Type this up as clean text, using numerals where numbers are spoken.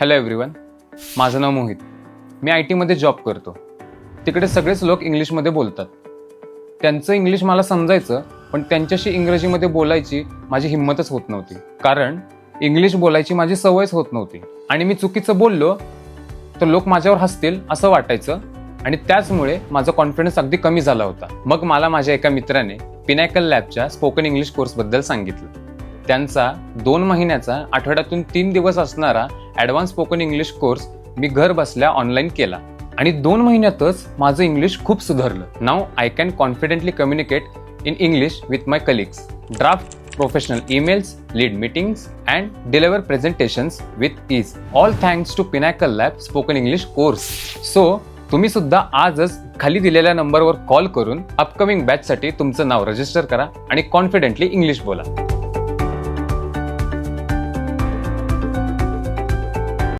Hello everyone, माझं नाव मोहित. मी IT मध्ये job करतो. तिकडे सगळेच लोक इंग्लिशमध्ये बोलतात. त्यांचं इंग्लिश मला समजायचं, पण त्यांच्याशी इंग्रजीमध्ये बोलायची माझी हिंमतच होत नव्हती. कारण इंग्लिश बोलायची माझी सवयच होत नव्हती आणि मी चुकीचं बोललो तर लोक माझ्यावर हसतील असं वाटायचं आणि त्याचमुळे माझा कॉन्फिडन्स अगदी कमी झाला होता. मग मला माझ्या एका मित्राने पिनॅकल लॅबच्या स्पोकन इंग्लिश कोर्सबद्दल सांगितलं. त्यांचा 2 महिन्याचा आठवड्यातून 3 दिवस असणारा ॲडव्हान्स स्पोकन इंग्लिश कोर्स मी घर बसल्या ऑनलाईन केला आणि 2 महिन्यातच माझं इंग्लिश खूप सुधारलं. Now I can confidently communicate in English with my colleagues, draft professional emails, lead meetings and deliver presentations with ease, all thanks to Pinnacle lab spoken English course. So तुम्ही सुद्धा आजच खाली दिलेल्या नंबरवर कॉल करून upcoming बॅचसाठी तुमचं नाव register करा आणि कॉन्फिडेंटली इंग्लिश बोला.